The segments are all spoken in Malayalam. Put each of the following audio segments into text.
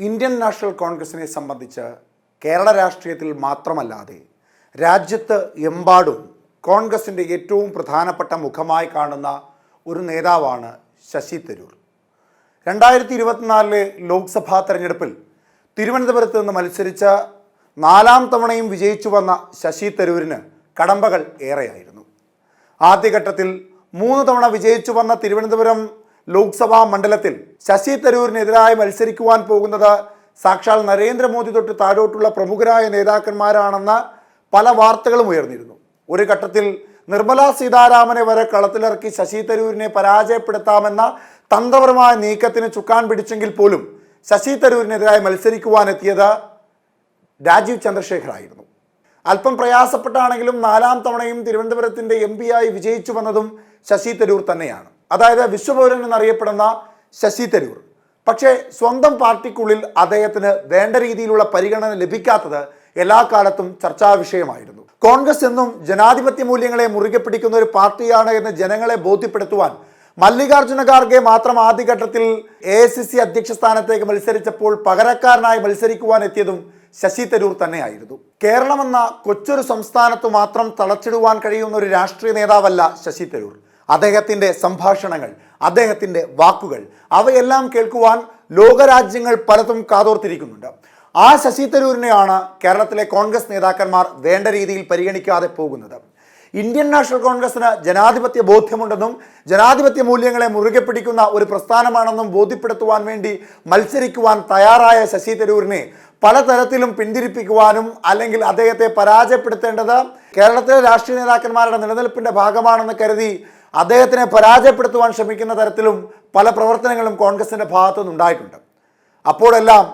ഇന്ത്യൻ നാഷണൽ കോൺഗ്രസിനെ സംബന്ധിച്ച് കേരള രാഷ്ട്രീയത്തിൽ മാത്രമല്ലാതെ രാജ്യത്ത് എമ്പാടും കോൺഗ്രസിൻ്റെ ഏറ്റവും പ്രധാനപ്പെട്ട മുഖമായി കാണുന്ന ഒരു നേതാവാണ് ശശി തരൂർ. 2024 ലോക്സഭാ തെരഞ്ഞെടുപ്പിൽ തിരുവനന്തപുരത്ത് നിന്ന് മത്സരിച്ച 4ാം തവണയും വിജയിച്ചു വന്ന ശശി തരൂരിന് കടമ്പകൾ ഏറെയായിരുന്നു. ആദ്യഘട്ടത്തിൽ 3 തവണ വിജയിച്ചു വന്ന തിരുവനന്തപുരം ലോക്സഭാ മണ്ഡലത്തിൽ ശശി തരൂരിനെതിരായി മത്സരിക്കുവാൻ പോകുന്നത് സാക്ഷാൽ നരേന്ദ്രമോദി തൊട്ട് താഴോട്ടുള്ള പ്രമുഖരായ നേതാക്കന്മാരാണെന്ന പല വാർത്തകളും ഉയർന്നിരുന്നു. ഒരു ഘട്ടത്തിൽ നിർമ്മലാ സീതാരാമനെ വരെ കളത്തിലിറക്കി ശശി തരൂരിനെ പരാജയപ്പെടുത്താമെന്ന തന്ത്രപരമായ നീക്കത്തിന് ചുക്കാൻ പിടിച്ചെങ്കിൽ പോലും ശശി തരൂരിനെതിരായി മത്സരിക്കുവാനെത്തിയത് രാജീവ് ചന്ദ്രശേഖർ ആയിരുന്നു. അല്പം പ്രയാസപ്പെട്ടാണെങ്കിലും 4ാം തവണയും തിരുവനന്തപുരത്തിൻ്റെ MP ആയി വിജയിച്ചു വന്നതും ശശി തരൂർ തന്നെയാണ്. അതായത് വിശ്വപൗരൻ എന്നറിയപ്പെടുന്ന ശശി തരൂർ. പക്ഷേ സ്വന്തം പാർട്ടിക്കുള്ളിൽ അദ്ദേഹത്തിന് വേണ്ട രീതിയിലുള്ള പരിഗണന ലഭിക്കാത്തത് എല്ലാ കാലത്തും ചർച്ചാ വിഷയമായിരുന്നു. കോൺഗ്രസ് എന്നും ജനാധിപത്യ മൂല്യങ്ങളെ മുറുകെ പിടിക്കുന്ന ഒരു പാർട്ടിയാണ് എന്ന് ജനങ്ങളെ ബോധ്യപ്പെടുത്തുവാൻ മല്ലികാർജുന ഖാർഗെ മാത്രം ആദ്യഘട്ടത്തിൽ AICC അധ്യക്ഷ സ്ഥാനത്തേക്ക് മത്സരിച്ചപ്പോൾ പകരക്കാരനായി മത്സരിക്കുവാൻ എത്തിയതും ശശി തരൂർ തന്നെയായിരുന്നു. കേരളമെന്ന കൊച്ചൊരു സംസ്ഥാനത്ത് മാത്രം തളച്ചിടുവാൻ കഴിയുന്ന ഒരു രാഷ്ട്രീയ നേതാവല്ല ശശി തരൂർ. അദ്ദേഹത്തിൻ്റെ സംഭാഷണങ്ങൾ, അദ്ദേഹത്തിൻ്റെ വാക്കുകൾ, അവയെല്ലാം കേൾക്കുവാൻ ലോകരാജ്യങ്ങൾ പലതും കാതോർത്തിരിക്കുന്നുണ്ട്. ആ ശശി തരൂരിനെയാണ് കേരളത്തിലെ കോൺഗ്രസ് നേതാക്കന്മാർ വേണ്ട രീതിയിൽ പരിഗണിക്കാതെ പോകുന്നത്. ഇന്ത്യൻ നാഷണൽ കോൺഗ്രസിന് ജനാധിപത്യ ബോധ്യമുണ്ടെന്നും ജനാധിപത്യ മൂല്യങ്ങളെ മുറുകെ പിടിക്കുന്ന ഒരു പ്രസ്ഥാനമാണെന്നും ബോധ്യപ്പെടുത്തുവാൻ വേണ്ടി മത്സരിക്കുവാൻ തയ്യാറായ ശശി തരൂരിനെ പലതരത്തിലും പിന്തിരിപ്പിക്കുവാനും അല്ലെങ്കിൽ അദ്ദേഹത്തെ പരാജയപ്പെടുത്തേണ്ടത് കേരളത്തിലെ രാഷ്ട്രീയ നേതാക്കന്മാരുടെ നിലനിൽപ്പിൻ്റെ ഭാഗമാണെന്ന് കരുതി അദ്ദേഹത്തിനെ പരാജയപ്പെടുത്തുവാൻ ശ്രമിക്കുന്ന തരത്തിലും പല പ്രവർത്തനങ്ങളും കോൺഗ്രസിൻ്റെ ഭാഗത്തുനിന്നുണ്ടായിട്ടുണ്ട്. അപ്പോഴെല്ലാം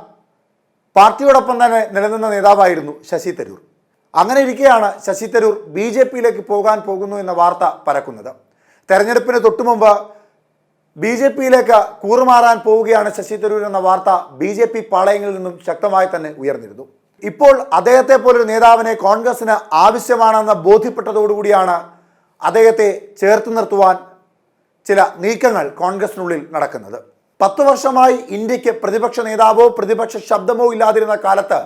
പാർട്ടിയോടൊപ്പം തന്നെ നിലനിന്ന നേതാവായിരുന്നു ശശി തരൂർ. അങ്ങനെ ഇരിക്കെയാണ് ശശി തരൂർ BJPയിലേക്ക് പോകാൻ പോകുന്നു എന്ന വാർത്ത പരക്കുന്നത്. തെരഞ്ഞെടുപ്പിന് തൊട്ടുമുമ്പ് BJPയിലേക്ക് കൂറുമാറാൻ പോവുകയാണ് ശശി തരൂർ എന്ന വാർത്ത BJP പാളയങ്ങളിൽ നിന്നും ശക്തമായി തന്നെ ഉയർന്നിരുന്നു. ഇപ്പോൾ അദ്ദേഹത്തെ പോലൊരു നേതാവിനെ കോൺഗ്രസിന് ആവശ്യമാണെന്ന് ബോധ്യപ്പെട്ടതോടുകൂടിയാണ് അദ്ദേഹത്തെ ചേർത്ത് നിർത്തുവാൻ ചില നീക്കങ്ങൾ കോൺഗ്രസിനുള്ളിൽ നടക്കുന്നത്. 10 വർഷമായി ഇന്ത്യക്ക് പ്രതിപക്ഷ നേതാവോ പ്രതിപക്ഷ ശബ്ദമോ ഇല്ലാതിരുന്ന കാലത്ത്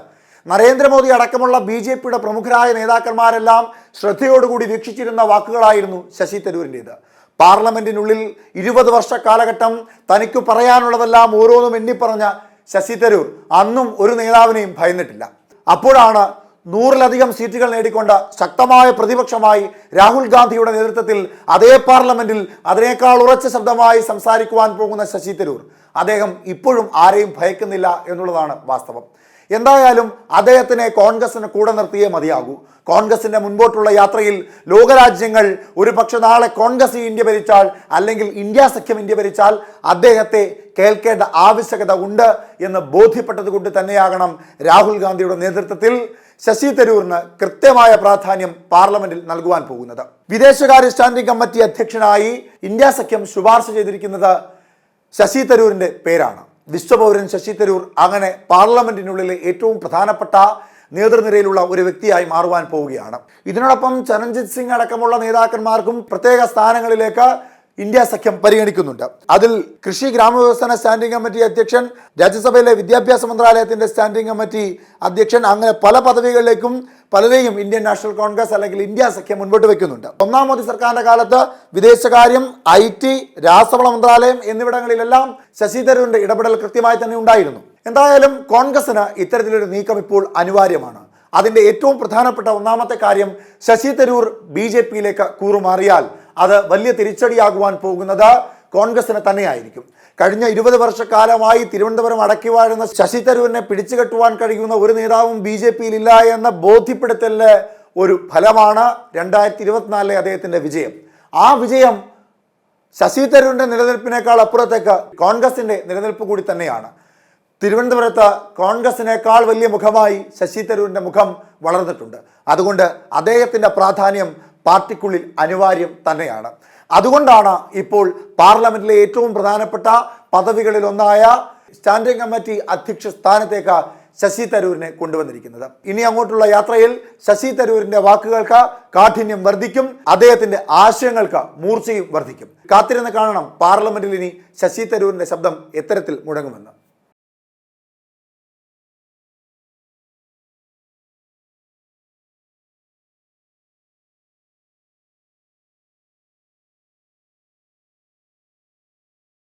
നരേന്ദ്രമോദി അടക്കമുള്ള BJPയുടെ പ്രമുഖരായ നേതാക്കന്മാരെല്ലാം ശ്രദ്ധയോടുകൂടി വീക്ഷിച്ചിരുന്ന വാക്കുകളായിരുന്നു ശശി തരൂരിൻ്റേത്. പാർലമെന്റിനുള്ളിൽ 20 വർഷ കാലഘട്ടം തനിക്ക് പറയാനുള്ളതെല്ലാം ഓരോന്നും എണ്ണിപ്പറഞ്ഞ ശശി തരൂർ അന്നും ഒരു നേതാവിനെയും ഭയന്നിട്ടില്ല. അപ്പോഴാണ് 100-ലധികം സീറ്റുകൾ നേടിക്കൊണ്ട് ശക്തമായ പ്രതിപക്ഷമായി രാഹുൽ ഗാന്ധിയുടെ നേതൃത്വത്തിൽ അതേ പാർലമെന്റിൽ അതിനേക്കാൾ ഉറച്ച ശബ്ദമായി സംസാരിക്കുവാൻ പോകുന്ന ശശി തരൂർ അദ്ദേഹം ഇപ്പോഴും ആരെയും ഭയക്കുന്നില്ല എന്നുള്ളതാണ് വാസ്തവം. എന്തായാലും അദ്ദേഹത്തിനെ കോൺഗ്രസിന് കൂടെ നിർത്തിയേ മതിയാകൂ. കോൺഗ്രസിൻ്റെ മുൻപോട്ടുള്ള യാത്രയിൽ ലോകരാജ്യങ്ങൾ ഒരു പക്ഷെ നാളെ കോൺഗ്രസ് ഇന്ത്യ ഭരിച്ചാൽ അല്ലെങ്കിൽ ഇന്ത്യ സഖ്യം ഇന്ത്യ ഭരിച്ചാൽ അദ്ദേഹത്തെ കേൾക്കേണ്ട ആവശ്യകത ഉണ്ട് എന്ന് ബോധ്യപ്പെട്ടത് കൊണ്ട് തന്നെയാകണം രാഹുൽ ഗാന്ധിയുടെ നേതൃത്വത്തിൽ ശശി തരൂരിന് കൃത്യമായ പ്രാധാന്യം പാർലമെന്റിൽ നൽകുവാൻ പോകുന്നത്. വിദേശകാര്യ സ്റ്റാൻഡിംഗ് കമ്മിറ്റി അധ്യക്ഷനായി ഇന്ത്യ സഖ്യം ശുപാർശ ചെയ്തിരിക്കുന്നത് ശശി തരൂരിൻ്റെ പേരാണ്. വിശ്വപൗരൻ ശശി തരൂർ അങ്ങനെ പാർലമെന്റിനുള്ളിലെ ഏറ്റവും പ്രധാനപ്പെട്ട നേതൃനിരയിലുള്ള ഒരു വ്യക്തിയായി മാറുവാൻ പോവുകയാണ്. ഇതിനോടൊപ്പം ചരൺജിത് സിംഗ് അടക്കമുള്ള നേതാക്കന്മാർക്കും പ്രത്യേക സ്ഥാനങ്ങളിലേക്ക് ഇന്ത്യ സഖ്യം പരിഗണിക്കുന്നുണ്ട്. അതിൽ കൃഷി ഗ്രാമവികസന സ്റ്റാൻഡിംഗ് കമ്മിറ്റി അധ്യക്ഷൻ, രാജ്യസഭയിലെ വിദ്യാഭ്യാസ മന്ത്രാലയത്തിൻ്റെ സ്റ്റാൻഡിംഗ് കമ്മിറ്റി അധ്യക്ഷൻ, അങ്ങനെ പല പദവികളിലേക്കും പലരെയും ഇന്ത്യൻ നാഷണൽ കോൺഗ്രസ് അല്ലെങ്കിൽ ഇന്ത്യ സഖ്യം മുൻപോട്ട് വയ്ക്കുന്നുണ്ട്. 1ാം മോദി സർക്കാരിൻ്റെ കാലത്ത് വിദേശകാര്യം, IT, രാസവള മന്ത്രാലയം എന്നിവിടങ്ങളിലെല്ലാം ശശി തരൂരിൻ്റെ ഇടപെടൽ കൃത്യമായി തന്നെ ഉണ്ടായിരുന്നു. എന്തായാലും കോൺഗ്രസിന് ഇത്തരത്തിലൊരു നീക്കം ഇപ്പോൾ അനിവാര്യമാണ്. അതിൻ്റെ ഏറ്റവും പ്രധാനപ്പെട്ട ഒന്നാമത്തെ കാര്യം ശശി തരൂർ BJPയിലേക്ക് കൂറുമാറിയാൽ അത് വലിയ തിരിച്ചടിയാകുവാൻ പോകുന്നത് കോൺഗ്രസിന് തന്നെയായിരിക്കും. കഴിഞ്ഞ 20 വർഷക്കാലമായി തിരുവനന്തപുരം അടക്കി വാഴുന്ന ശശി തരൂരിനെ പിടിച്ചുകെട്ടുവാൻ കഴിയുന്ന ഒരു നേതാവും BJPയിൽ ഇല്ല എന്ന ബോധ്യപ്പെടുത്തലിന് ഒരു ഫലമാണ് 2024 അദ്ദേഹത്തിൻ്റെ വിജയം. ആ വിജയം ശശി തരൂരിൻ്റെ നിലനിൽപ്പിനേക്കാൾ അപ്പുറത്തേക്ക് കോൺഗ്രസിൻ്റെ നിലനിൽപ്പ് കൂടി തന്നെയാണ്. തിരുവനന്തപുരത്ത് കോൺഗ്രസിനേക്കാൾ വലിയ മുഖമായി ശശി തരൂരിൻ്റെ മുഖം വളർന്നിട്ടുണ്ട്. അതുകൊണ്ട് അദ്ദേഹത്തിൻ്റെ പ്രാധാന്യം പാർട്ടിക്കുള്ളിൽ അനിവാര്യം തന്നെയാണ്. അതുകൊണ്ടാണ് ഇപ്പോൾ പാർലമെന്റിലെ ഏറ്റവും പ്രധാനപ്പെട്ട പദവികളിലൊന്നായ സ്റ്റാൻഡിംഗ് കമ്മിറ്റി അധ്യക്ഷ സ്ഥാനത്തേക്ക് ശശി തരൂരിനെ കൊണ്ടുവന്നിരിക്കുന്നത്. ഇനി അങ്ങോട്ടുള്ള യാത്രയിൽ ശശി തരൂരിന്റെ വാക്കുകൾക്ക് കാഠിന്യം വർദ്ധിക്കും, അദ്ദേഹത്തിന്റെ ആശയങ്ങൾക്ക് മൂർച്ചയും വർദ്ധിക്കും. കാത്തിരുന്ന് കാണണം പാർലമെന്റിൽ ഇനി ശശി തരൂരിന്റെ ശബ്ദം എത്തരത്തിൽ മുഴങ്ങുമെന്ന്.